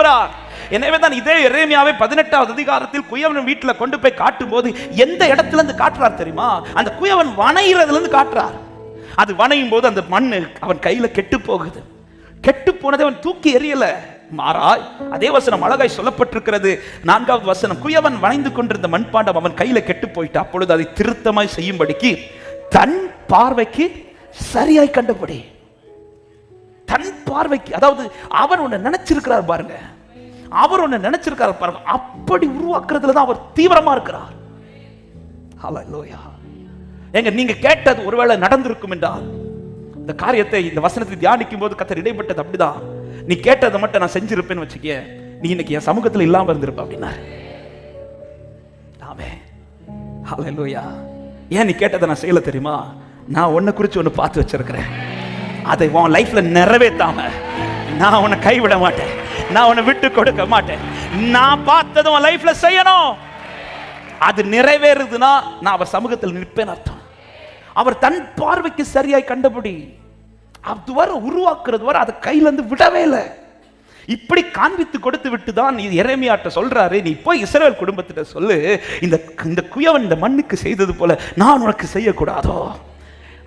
விரும்புகிறார். எனவே தான் இதே எரேமியாவை 18வது அதிகாரத்தில் குயவன் வீட்டுல கொண்டு போய் காட்டும் போது எந்த இடத்துல இருந்து காட்டுறார் தெரியுமா? அந்த குயவன் வணையிறதுல இருந்து காட்டுறார். அது வணையும் போது அந்த மண்ணு அவன் கையில கெட்டு போகுது. கெட்டு போனதை அவன் தூக்கி எறியல, மாறாய் அதே வசனம் அழகாய் சொல்லப்பட்டிருக்கிறது. 4வது வசனம், குயவன் வணைந்து கொண்டிருந்த மண்பாண்டம் அவன் கையில கெட்டு போயிட்டு அப்பொழுது அதை திருத்தமாய் செய்யும்படிக்கு தன் பார்வைக்கு சரியாய் கண்டபடி. தன் பார்வைக்கு, அதாவது அவர் ஒன்னு நினைச்சிருக்கிறார் பாருங்க, அவர் ஒன்னு நினைச்சிருக்கிறார் பாருங்க, அப்படி உருவாக்குறதுல தான் அவர் தீவிரமா இருக்கிறார். ஹல்லேலூயா. எங்க நீங்க கேட்டது ஒருவேளை நடந்திருக்கும் என்றால், இந்த காரியத்தை இந்த வசனத்தை தியானிக்கும் போது கர்த்தர் இடைப்பட்டது அப்படிதான். நீ கேட்டதை மட்டும் நான் செஞ்சிருப்பேன்னு வச்சுக்க, நீ இன்னைக்கு என் சமூகத்தில் இல்லாம இருந்திருப்ப அப்படின்னாரு. ஆமென். ஹல்லேலூயா. ஏன் நீ கேட்டதை நான் செய்யல தெரியுமா? நான் உன்னை குறித்து ஒன்று பார்த்து வச்சிருக்கிறேன். அதை உன் லைஃப்ல நிறைவேற்றாம நான் உன்னை கைவிட மாட்டேன், நான் உன்னை விட்டு கொடுக்க மாட்டேன். நான் பார்த்தது உன் லைஃப்ல செய்யணும். அது நிறைவேறுதுன்னா நான் அவர் சமூகத்தில் நிற்பேன் அர்த்தம். அவர் தன் பார்வைக்கு சரியாய் கண்டபடி அதுவரை உருவாக்குறது வரை அதை கையில இருந்து விடவே இல்லை. இப்படி காண்பித்து கொடுத்து விட்டு தான் எரேமியாட்ட சொல்றாரு, நீ போய் இஸ்ரவேல் குடும்பத்திட்ட சொல்லு, இந்த குயவன் இந்த மண்ணுக்கு செய்தது போல நான் உனக்கு செய்யக்கூடாதோ?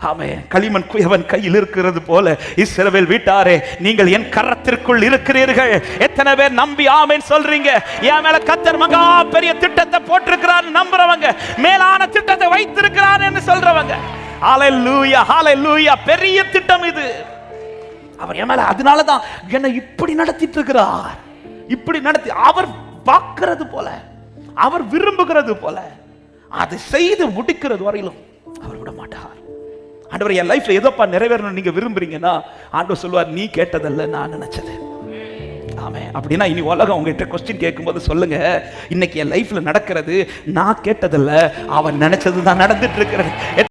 ஆமென். களிமண் குயவன் கையில் இருக்கிறது போல இஸ்ரவேல் வீட்டாரே நீங்கள் என் கரத்திற்குள் இருக்கிறீர்கள். எத்தனை பேர் நம்பி ஆமென் சொல்றீங்க? என் மேல கர்த்தர் மகா பெரிய திட்டத்தை போட்டிருக்கிறார் நம்புறவங்க, மேலான திட்டத்தை வைத்திருக்கிறார் என்று சொல்றவங்க, ஹல்லேலூயா ஹல்லேலூயா. பெரிய திட்டம் இது. அவர் என் மேல, அதனாலதான் என்னை இப்படி நடத்திட்டு இருக்கிறார். இப்படி நடத்தி அவர் பார்க்கிறது போல, அவர் விரும்புகிறது போல அதை செய்து முடிக்கிறது வரையிலும் அவர் விட மாட்டார். ஆண்டவர் என் லைஃப்ல ஏதோப்பா நிறைவேறணும் நீங்க விரும்புறீங்கன்னா ஆண்டவர் சொல்லுவார், நீ கேட்டதல்ல நான் நினைச்சது. ஆமென். அப்படின்னா இனி உலகம் உங்ககிட்ட கொஸ்டின் கேட்கும்போது சொல்லுங்க, இன்னைக்கு என் லைஃப்ல நடக்கிறது நான் கேட்டதல்ல, அவன் நினைச்சது தான் நடந்துட்டு இருக்கிறது.